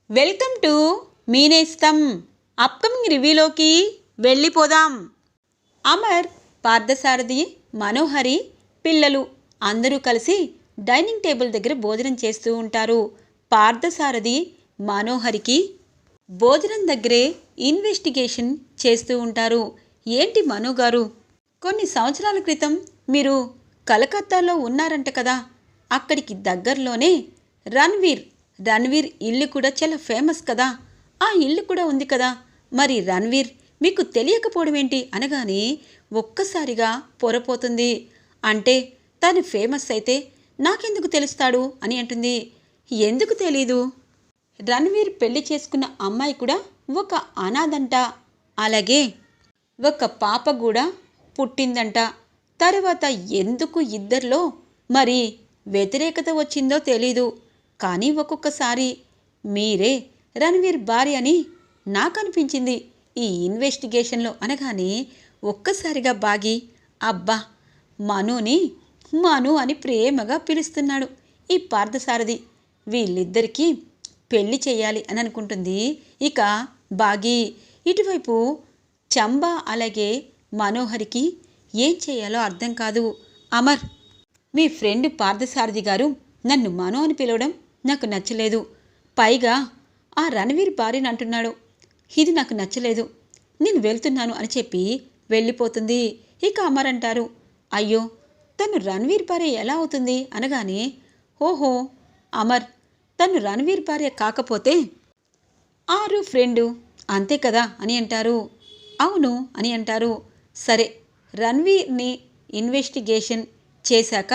Welcome to Meenestham. Upcoming రివ్యూలోకి వెళ్ళిపోదాం. అమర్, పార్థసారథి, మనోహరి, పిల్లలు అందరూ కలిసి డైనింగ్ టేబుల్ దగ్గర భోజనం చేస్తూ ఉంటారు. పార్థసారథి మనోహరికి భోజనం దగ్గరే ఇన్వెస్టిగేషన్ చేస్తూ ఉంటారు. ఏంటి మనో గారు, కొన్ని సంవత్సరాల క్రితం మీరు కలకత్తాలో ఉన్నారంట కదా, అక్కడికి దగ్గరలోనే రణ్వీర్ ఇల్లు కూడా చాలా ఫేమస్ కదా, ఆ ఇల్లు కూడా ఉంది కదా, మరి రణ్వీర్ మీకు తెలియకపోవడం ఏంటి అనగానే ఒక్కసారిగా పొరపోతుంది. అంటే తను ఫేమస్ అయితే నాకెందుకు తెలుస్తాడు అని అంటుంది. ఎందుకు తెలీదు? రణ్వీర్ పెళ్లి చేసుకున్న అమ్మాయి కూడా ఒక అనాథంట, అలాగే ఒక పాప కూడా పుట్టిందంట. తర్వాత ఎందుకు ఇద్దరిలో మరి వ్యతిరేకత వచ్చిందో తెలీదు, కానీ ఒక్కొక్కసారి మీరే రణ్వీర్ భార్య అని నాకు అనిపించింది ఈ ఇన్వెస్టిగేషన్లో అనగానే ఒక్కసారిగా బాగి, అబ్బా, మను అని ప్రేమగా పిలుస్తున్నాడు ఈ పార్థసారథి, వీళ్ళిద్దరికీ పెళ్లి చేయాలి అని అనుకుంటుంది. ఇక బాగి ఇటువైపు చంబా అలాగే మనోహరికి ఏం చేయాలో అర్థం కాదు. అమర్, మీ ఫ్రెండ్ పార్థసారథి గారు నన్ను మను అని పిలవడం నాకు నచ్చలేదు, పైగా ఆ రణ్వీర్ భార్యని అంటున్నాడు, ఇది నాకు నచ్చలేదు, నేను వెళ్తున్నాను అని చెప్పి వెళ్ళిపోతుంది. ఇక అమర్ అంటారు, అయ్యో, తను రణ్వీర్ భార్య ఎలా అవుతుంది అనగానే, ఓహో అమర్, తను రణ్వీర్ భార్య కాకపోతే ఆరు ఫ్రెండు అంతే కదా అని అంటారు. అవును అని అంటారు. సరే, రణ్వీర్ని ఇన్వెస్టిగేషన్ చేశాక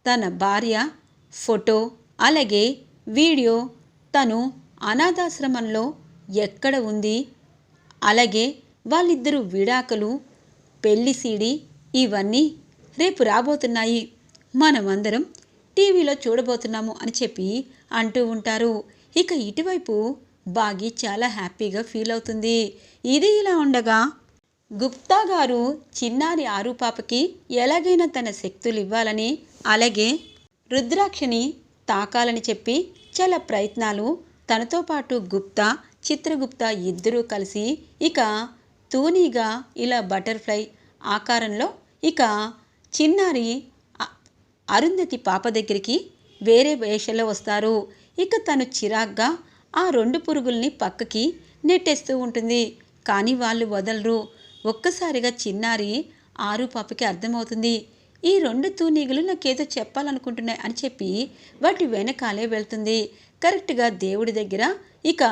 తన భార్య ఫోటో అలాగే వీడియో తను అనాథాశ్రమంలో ఎక్కడ ఉంది, అలాగే వాళ్ళిద్దరూ విడాకులు, పెళ్లి సీడీ ఇవన్నీ రేపు రాబోతున్నాయి, మనమందరం టీవీలో చూడబోతున్నాము అని చెప్పి అంటూ ఉంటారు. ఇక ఇటువైపు బాగి చాలా హ్యాపీగా ఫీల్ అవుతుంది. ఇది ఇలా ఉండగా గుప్తా గారు చిన్నారి ఆరు పాపకి ఎలాగైనా తన శక్తులు ఇవ్వాలని అలాగే రుద్రాక్షని తాకాలని చెప్పి చాలా ప్రయత్నాలు, తనతో పాటు గుప్తా, చిత్రగుప్తా ఇద్దరూ కలిసి ఇక తూనీగా ఇలా బటర్ఫ్లై ఆకారంలో ఇక చిన్నారి అరుంధతి పాప దగ్గరికి వేరే వేషంలో వస్తారు. ఇక తను చిరాగ్గా ఆ రెండు పురుగుల్ని పక్కకి నెట్టేస్తూ ఉంటుంది, కానీ వాళ్ళు వదలరు. ఒక్కసారిగా చిన్నారి ఆరు పాపకి అర్థమవుతుంది, ఈ రెండు తూనీగులు నాకేదో చెప్పాలనుకుంటున్నాయి అని చెప్పి వాటి వెనకాలే వెళ్తుంది. కరెక్ట్గా దేవుడి దగ్గర ఇక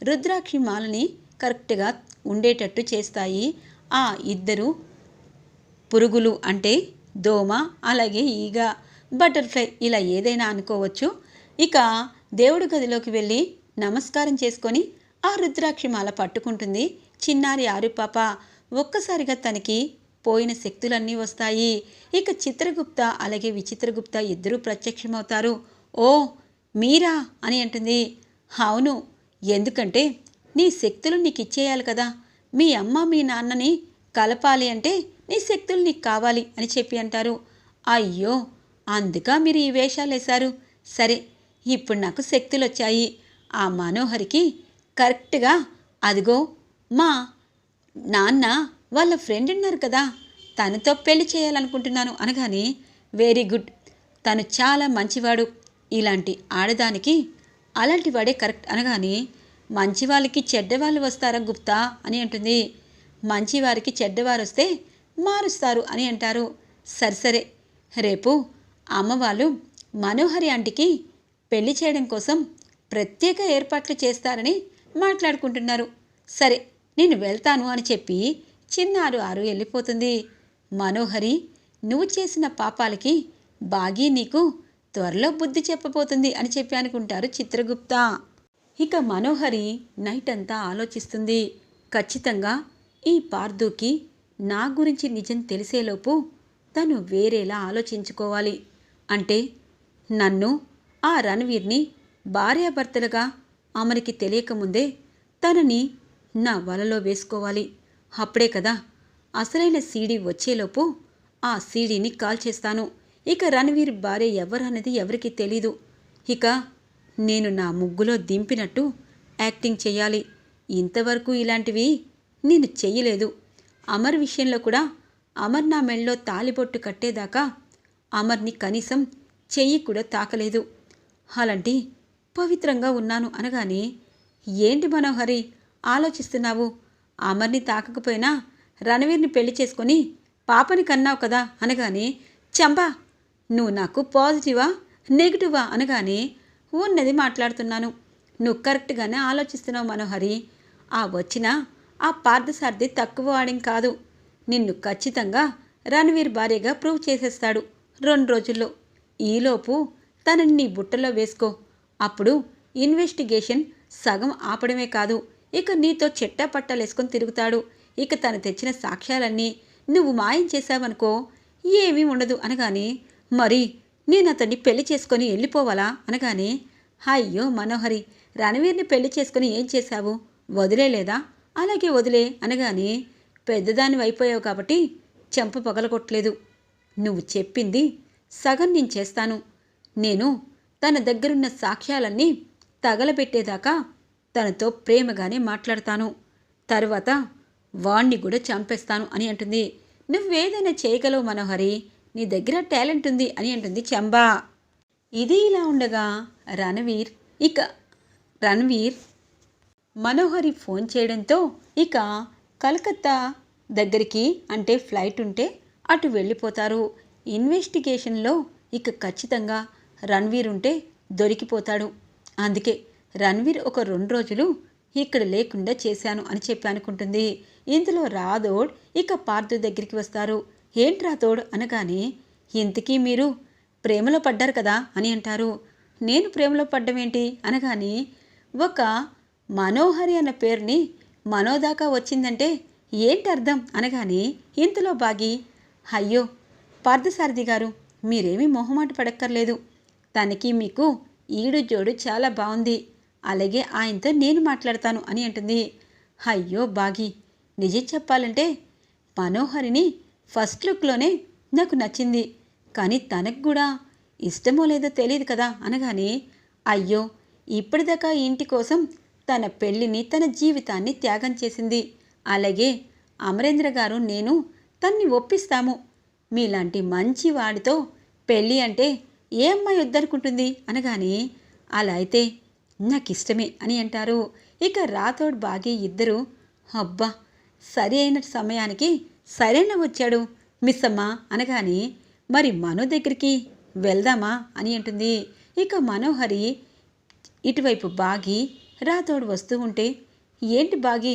రుద్రాక్షి మాలని కరెక్ట్గా ఉండేటట్టు చేస్తాయి ఆ ఇద్దరు పురుగులు, అంటే దోమ అలాగే ఈగ, బటర్ఫ్లై ఇలా ఏదైనా అనుకోవచ్చు. ఇక దేవుడి గదిలోకి వెళ్ళి నమస్కారం చేసుకొని ఆ రుద్రాక్షి మాల పట్టుకుంటుంది చిన్నారి ఆరు పాప. ఒక్కసారిగా తనకి పోయిన శక్తులన్నీ వస్తాయి. ఇక చిత్రగుప్త అలాగే విచిత్రగుప్త ఇద్దరూ ప్రత్యక్షమవుతారు. ఓ మీరా అని అంటుంది. అవును, ఎందుకంటే నీ శక్తులు నీకు ఇచ్చేయాలి కదా, మీ అమ్మ మీ నాన్నని కలపాలి అంటే నీ శక్తులు నీకు కావాలి అని చెప్పి అంటారు. అయ్యో, అందుక మీరు ఈ వేషాలు వేశారు, సరే ఇప్పుడు నాకు శక్తులు వచ్చాయి. ఆ మనోహరికి కరెక్ట్గా అదిగో మా నాన్న వాళ్ళ ఫ్రెండ్ ఉన్నారు కదా, తనతో పెళ్లి చేయాలనుకుంటున్నాను అనగానే, వెరీ గుడ్, తను చాలా మంచివాడు, ఇలాంటి ఆడదానికి అలాంటి వాడే కరెక్ట్ అనగానే, మంచి వాళ్ళకి చెడ్డవాళ్ళు వస్తారా గుప్తా అని అంటుంది. మంచివారికి చెడ్డవారు వస్తే మారుస్తారు అని అంటారు. సరే, రేపు అమ్మవాళ్ళు మనోహరి ఆంటీకి పెళ్లి చేయడం కోసం ప్రత్యేక ఏర్పాట్లు చేస్తారని మాట్లాడుకుంటున్నారు. సరే, నేను వెళ్తాను అని చెప్పి చిన్నారు ఆరు వెళ్ళిపోతుంది. మనోహరి, నువ్వు చేసిన పాపాలకి బాగి నీకు త్వరలో బుద్ధి చెప్పబోతుంది అని చెప్పి అనుకుంటారు చిత్రగుప్త. ఇక మనోహరి నైట్ అంతా ఆలోచిస్తుంది. ఖచ్చితంగా ఈ పార్థుకి నా గురించి నిజం తెలిసేలోపు తను వేరేలా ఆలోచించుకోవాలి. అంటే నన్ను, ఆ రణ్వీర్ని భార్యాభర్తలుగా అమరికి తెలియకముందే తనని నా వలలో వేసుకోవాలి. అప్పుడే కదా అసలైన సీడీ వచ్చేలోపు ఆ సీడీని కాల్ చేస్తాను. ఇక రణ్వీర్ భార్య ఎవరన్నది ఎవరికి తెలీదు. ఇక నేను నా ముగ్గులో దింపినట్టు యాక్టింగ్ చెయ్యాలి. ఇంతవరకు ఇలాంటివి నేను చెయ్యలేదు. అమర్ విషయంలో కూడా అమర్ నా మెళ్ళలో తాలిబొట్టు కట్టేదాకా అమర్ని కనీసం చెయ్యి కూడా తాకలేదు. అలాంటి పవిత్రంగా ఉన్నాను అనగానే, ఏంటి మనోహరి ఆలోచిస్తున్నావు? అమర్ని తాకకపోయినా రణవీర్ని పెళ్లి చేసుకొని పాపని కన్నావు కదా అనగానే, చంపా నువ్వు నాకు పాజిటివా నెగిటివా అనగానే, ఉన్నది మాట్లాడుతున్నాను. నువ్వు కరెక్ట్గానే ఆలోచిస్తున్నావు మనోహరి. వచ్చిన ఆ పార్థసారథి తక్కువ వాడేం కాదు. నిన్ను ఖచ్చితంగా రణవీర్ భార్యగా ప్రూవ్ చేసేస్తాడు 2 రోజుల్లో. ఈలోపు తనని నీ బుట్టలో వేసుకో. అప్పుడు ఇన్వెస్టిగేషన్ సగం ఆపడమే కాదు, ఇక నీతో చెట్టా పట్టాలేసుకొని తిరుగుతాడు. ఇక తను తెచ్చిన సాక్ష్యాలన్నీ నువ్వు మాయం చేశావనుకో ఏమీ ఉండదు అనగానే, మరి నేను అతన్ని పెళ్లి చేసుకొని వెళ్ళిపోవాలా అనగానే, అయ్యో మనోహరి, రణవీర్ని పెళ్లి చేసుకుని ఏం చేశావు? వదిలేలేదా? అలాగే వదిలే అనగానే, పెద్దదాన్ని అయిపోయావు కాబట్టి చెంప పగలగొట్టలేదు. నువ్వు చెప్పింది సగం నేను చేస్తాను. నేను తన దగ్గరున్న సాక్ష్యాలన్నీ తగలబెట్టేదాకా తనతో ప్రేమగానే మాట్లాడతాను. తర్వాత వాణ్ణి కూడా చంపేస్తాను అని అంటుంది. నువ్వేదైనా చేయగలవు మనోహరి, నీ దగ్గర టాలెంట్ ఉంది అని అంటుంది చంబా. ఇది ఇలా ఉండగా రణవీర్ మనోహరి ఫోన్ చేయడంతో ఇక కలకత్తా దగ్గరికి, అంటే ఫ్లైట్ ఉంటే అటు వెళ్ళిపోతారు. ఇన్వెస్టిగేషన్లో ఇక ఖచ్చితంగా రణవీర్ ఉంటే దొరికిపోతాడు. అందుకే రణవీర్ ఒక 2 రోజులు ఇక్కడ లేకుండా చేశాను అని చెప్పి అనుకుంటుంది. ఇందులో రాథోడ్ ఇక పార్థు దగ్గరికి వస్తారు. ఏంటి రాథోడ్ అనగానే, ఇంతకీ మీరు ప్రేమలో పడ్డారు కదా అని అంటారు. నేను ప్రేమలో పడ్డమేంటి అనగానే, ఒక మనోహరి అన్న పేరుని మనోదాకా వచ్చిందంటే ఏంటి అర్థం అనగానే, ఇంతలో బాగి, అయ్యో పార్థసారథి గారు, మీరేమీ మొహమాట పడక్కర్లేదు. తనకి మీకు ఈడు జోడు చాలా బాగుంది. అలాగే ఆయనతో నేను మాట్లాడతాను అని అంటుంది. అయ్యో బాగి, నిజం చెప్పాలంటే మనోహరిని ఫస్ట్ లుక్లోనే నాకు నచ్చింది. కానీ తనకు కూడా ఇష్టమో లేదో తెలియదు కదా అనగానే, అయ్యో ఇప్పటిదాకా ఇంటి కోసం తన పెళ్ళిని, తన జీవితాన్ని త్యాగం చేసింది. అలాగే అమరేంద్ర గారు, నేను తన్ని ఒప్పిస్తాము. మీలాంటి మంచి వాడితో పెళ్ళి అంటే ఏ అమ్మాయి వద్దనుకుంటుంది అనగానే, అలా అయితే నాకు ఇష్టమే అని అంటారు. ఇక రాథోడ్ బాగి ఇద్దరు, అబ్బా సరి అయిన సమయానికి సరైన వచ్చాడు మిస్ అమ్మ అనగానే, మరి మనో దగ్గరికి వెళ్దామా అని అంటుంది. ఇక మనోహరి ఇటువైపు బాగి రాథోడ్ వస్తూ ఉంటే, ఏంటి బాగి,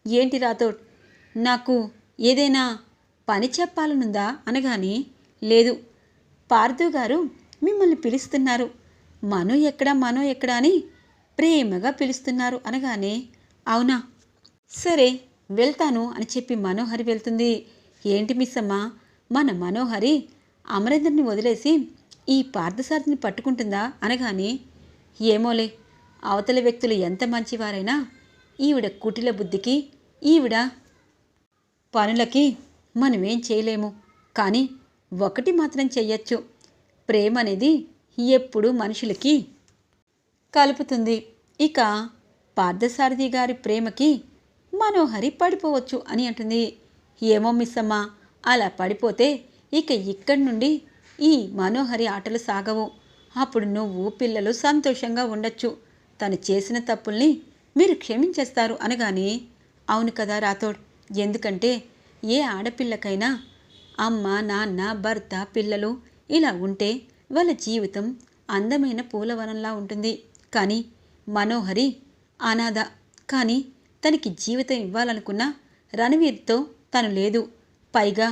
ఏంటి రాథోడ్, నాకు ఏదైనా పని చెప్పాలనుందా అనగానే, లేదు పార్థు గారు మిమ్మల్ని పిలుస్తున్నారు, మనో ఎక్కడా అని ప్రేమగా పిలుస్తున్నారు అనగానే, అవునా సరే వెళ్తాను అని చెప్పి మనోహరి వెళ్తుంది. ఏంటి మిస్ అమ్మ, మన మనోహరి అమరేంద్రని వదిలేసి ఈ పార్థసారథిని పట్టుకుంటుందా అనగానే, ఏమోలే, అవతల వ్యక్తులు ఎంత మంచివారైనా ఈవిడ కుటిల బుద్ధికి, ఈవిడ పనులకి మనమేం చేయలేము. కానీ ఒకటి మాత్రం చెయ్యొచ్చు, ప్రేమ అనేది ఎప్పుడూ మనుషులకి కలుపుతుంది. ఇక పార్థసారథి గారి ప్రేమకి మనోహరి పడిపోవచ్చు అని అంటుంది. ఏమో మిస్ అమ్మ, అలా పడిపోతే ఇక ఇక్కడి నుండి ఈ మనోహరి ఆటలు సాగవు. అప్పుడు నువ్వు పిల్లలు సంతోషంగా ఉండొచ్చు. తను చేసిన తప్పుల్ని మీరు క్షమించేస్తారు అనగానే, అవును కదా రాథోడ్, ఎందుకంటే ఏ ఆడపిల్లకైనా అమ్మ, నాన్న, భర్త, పిల్లలు ఇలా ఉంటే వాళ్ళ జీవితం అందమైన పూలవనంలా ఉంటుంది. కానీ మనోహరి అనాథ. కానీ తనకి జీవితం ఇవ్వాలనుకున్న రణవీర్తో తను లేదు. పైగా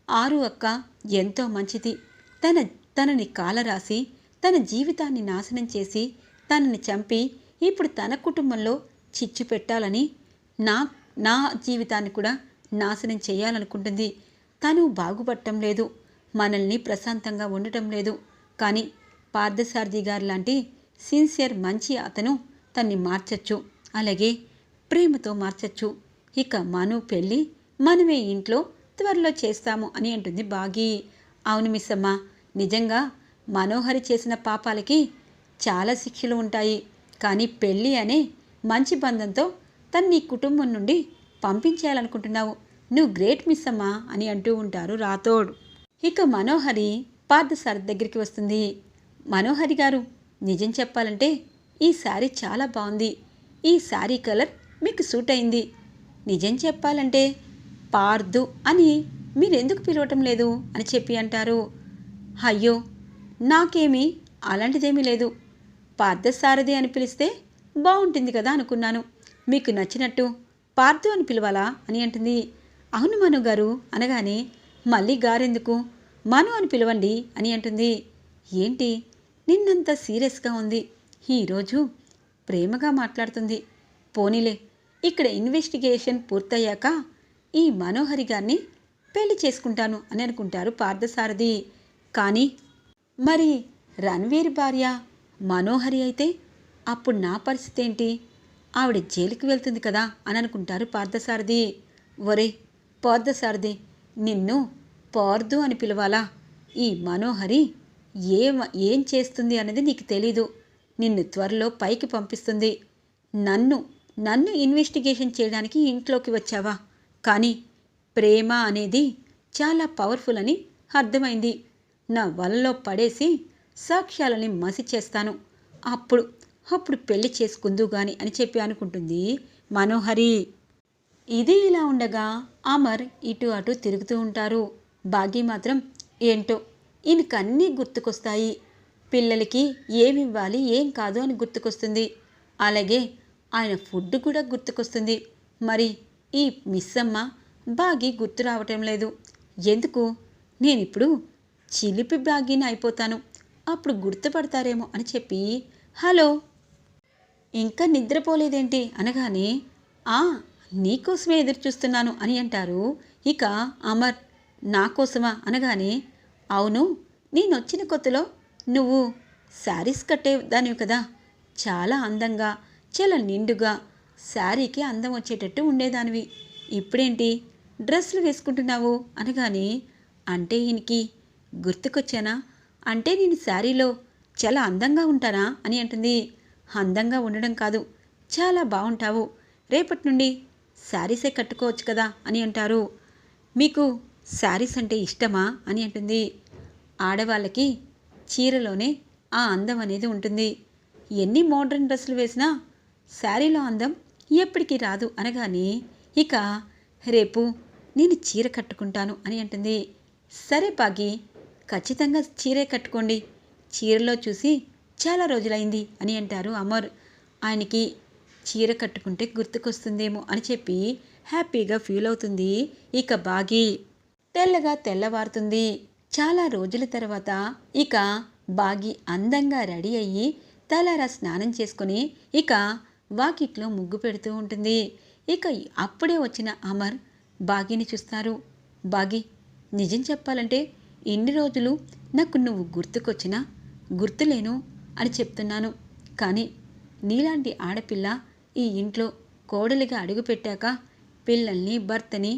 ఆరు అక్క ఎంతో మంచిది. తనని కాలరాసి తన జీవితాన్ని నాశనం చేసి తనని చంపి ఇప్పుడు తన కుటుంబంలో చిచ్చు పెట్టాలని నా జీవితాన్ని కూడా నాశనం చేయాలనుకుంటుంది. తను బాగుపడటం లేదు, మనల్ని ప్రశాంతంగా ఉండటం లేదు. కానీ పార్థసారథి గారు లాంటి సిన్సియర్ మంచి అతను తన్ని మార్చచ్చు, అలాగే ప్రేమతో మార్చచ్చు. ఇక మను పెళ్ళి మనమే ఇంట్లో త్వరలో చేస్తాము అని అంటుంది బాగి. అవును మిస్ అమ్మ, నిజంగా మనోహరి చేసిన పాపాలకి చాలా శిక్షలు ఉంటాయి. కానీ పెళ్ళి అనే మంచి బంధంతో తను నీ కుటుంబం నుండి పంపించేయాలనుకుంటున్నావు. నువ్వు గ్రేట్ మిస్ అమ్మా అని అంటూ ఉంటారు రాథోడ్. ఇక మనోహరి పార్థసారథి దగ్గరికి వస్తుంది. మనోహరి గారు, నిజం చెప్పాలంటే ఈ శారీ చాలా బాగుంది. ఈ శారీ కలర్ మీకు సూట్ అయింది. నిజం చెప్పాలంటే పార్దు అని మీరెందుకు పిలవటం లేదు అని చెప్పి అంటారు. అయ్యో, నాకేమీ అలాంటిదేమీ లేదు. పార్థసారథి అని పిలిస్తే బాగుంటుంది కదా అనుకున్నాను. మీకు నచ్చినట్టు పార్థు అని పిలవాలా అని అంటుంది. అవును మను గారు అనగానే, మళ్ళీ గారెందుకు, మను అని పిలవండి అని అంటుంది. ఏంటి నిన్నంత సీరియస్గా ఉంది, ఈరోజు ప్రేమగా మాట్లాడుతుంది. పోనీలే, ఇక్కడ ఇన్వెస్టిగేషన్ పూర్తయ్యాక ఈ మనోహరి గారిని పెళ్లి చేసుకుంటాను అని అనుకుంటారు పార్థసారథి. కానీ మరి రణ్వీర్ భార్య మనోహరి అయితే అప్పుడు నా పరిస్థితి ఏంటి? ఆవిడ జైలుకి వెళ్తుంది కదా అని అనుకుంటారు పార్థసారథి. ఒరే పార్థసారథి, నిన్ను పార్దు అని పిలవాలా? ఈ మనోహరి ఏం చేస్తుంది అనేది నీకు తెలీదు. నిన్ను త్వరలో పైకి పంపిస్తుంది. నన్ను ఇన్వెస్టిగేషన్ చేయడానికి ఇంట్లోకి వచ్చావా? కానీ ప్రేమ అనేది చాలా పవర్ఫుల్ అని అర్థమైంది. నా వలలో పడేసి సాక్ష్యాలని మసి చేస్తాను. అప్పుడు పెళ్లి చేసుకుందు గాని అని చెప్పి అనుకుంటుంది మనోహరి. ఇది ఇలా ఉండగా అమర్ ఇటు అటు తిరుగుతూ ఉంటారు. భాగ్య మాత్రం ఏంటో ఈయనకన్నీ గుర్తుకొస్తాయి. పిల్లలకి ఏమివ్వాలి ఏం కాదు అని గుర్తుకొస్తుంది. అలాగే ఆయన ఫుడ్ కూడా గుర్తుకొస్తుంది. మరి ఈ మిస్ అమ్మ భాగ్య గుర్తు రావటం లేదు. ఎందుకు? నేనిప్పుడు చిలిపి భాగ్యని అయిపోతాను, అప్పుడు గుర్తుపడతారేమో అని చెప్పి హలో ఇంకా నిద్రపోలేదేంటి అనగానే, నీకోసమే ఎదురు చూస్తున్నాను అని అంటారు. ఇక అమర్ నా కోసమా అనగానే, అవును, నేనొచ్చిన కొత్తలో నువ్వు శారీస్ కట్టేదానివి కదా, చాలా అందంగా చాలా నిండుగా శారీకి అందం వచ్చేటట్టు ఉండేదానివి. ఇప్పుడేంటి డ్రెస్సులు వేసుకుంటున్నావు అనగానే, అంటే ఈయనకి గుర్తుకొచ్చానా? అంటే నేను శారీలో చాలా అందంగా ఉంటానా అని అంటుంది. అందంగా ఉండడం కాదు, చాలా బాగుంటావు. రేపటి నుండి శారీసే కట్టుకోవచ్చు కదా అని అంటారు. మీకు శారీస్ అంటే ఇష్టమా అని అంటుంది. ఆడవాళ్ళకి చీరలోనే ఆ అందం అనేది ఉంటుంది. ఎన్ని మోడ్రన్ డ్రెస్సులు వేసినా శారీలో అందం ఎప్పటికీ రాదు అనగానే, ఇక రేపు నేను చీర కట్టుకుంటాను అని అంటుంది. సరే భాగి, ఖచ్చితంగా చీరే కట్టుకోండి. చీరలో చూసి చాలా రోజులైంది అని అంటారు అమర్. ఆయనకి చీర కట్టుకుంటే గుర్తుకొస్తుందేమో అని చెప్పి హ్యాపీగా ఫీల్ అవుతుంది. ఇక భాగి తెల్లగా తెల్లవారుతుంది. చాలా రోజుల తర్వాత ఇక భాగి అందంగా రెడీ అయ్యి తలారా స్నానం చేసుకుని ఇక వాకిట్లో ముగ్గు పెడుతూ ఉంటుంది. ఇక అప్పుడే వచ్చిన అమర్ భాగిని చూస్తారు. భాగి, నిజం చెప్పాలంటే ఇన్ని రోజులు నాకు నువ్వు గుర్తుకొచ్చినా గుర్తులేను అని చెప్తున్నాను. కానీ నీలాంటి ఆడపిల్ల ఈ ఇంట్లో కోడలిగా అడుగుపెట్టాక పిల్లల్ని భర్తని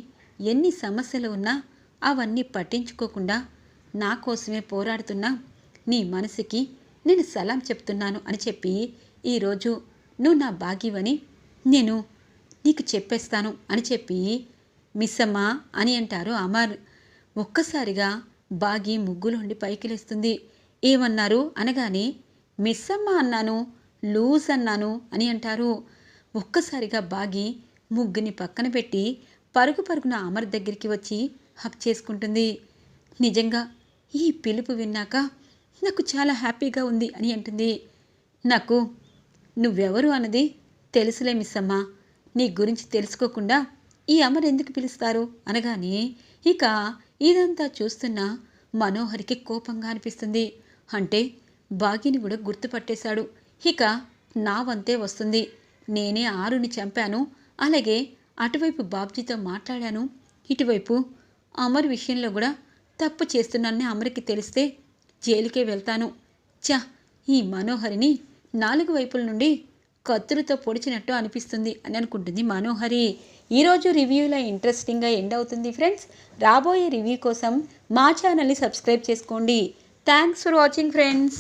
ఎన్ని సమస్యలు ఉన్నా అవన్నీ పట్టించుకోకుండా నా కోసమే పోరాడుతున్నా నీ మనసుకి నేను సలాం చెప్తున్నాను అని చెప్పి, ఈరోజు నువ్వు నా భాగ్యవని నేను నీకు చెప్పేస్తాను అని చెప్పి మిస్సమ్మా అని అంటారు అమర్. ఒక్కసారిగా భాగి ముగ్గులోండి పైకి లేస్తుంది. ఏమన్నారు అనగానే, మిస్సమ్మ అన్నాను, లూజ్ అన్నాను అని అంటారు. ఒక్కసారిగా భాగి ముగ్గుని పక్కన పెట్టి పరుగున అమర్ దగ్గరికి వచ్చి హక్ చేసుకుంటుంది. నిజంగా ఈ పిలుపు విన్నాక నాకు చాలా హ్యాపీగా ఉంది అని అంటుంది. నాకు నువ్వెవరు అన్నది తెలుసులే మిస్సమ్మ, నీ గురించి తెలుసుకోకుండా ఈ అమర్ ఎందుకు పిలుస్తారు అనగానే, ఇక ఇదంతా చూస్తున్న మనోహరికి కోపంగా అనిపిస్తుంది. అంటే భాగ్యని కూడా గుర్తుపట్టేశాడు. ఇక నా వంతే వస్తుంది. నేనే ఆరుని చంపాను, అలాగే అటువైపు బాబ్జీతో మాట్లాడాను, ఇటువైపు అమర్ విషయంలో కూడా తప్పు చేస్తున్నానని అమర్కి తెలిస్తే జైలుకే వెళ్తాను. ఈ మనోహరిని 4 వైపుల నుండి కత్తులతో పొడిచినట్టు అనిపిస్తుంది అని అనుకుంటుంది మనోహరి. ఈరోజు రివ్యూలో ఇంట్రెస్టింగ్గా ఎండ్ అవుతుంది ఫ్రెండ్స్. రాబోయే రివ్యూ కోసం మా ఛానల్ని సబ్స్క్రైబ్ చేసుకోండి. Thanks for watching friends.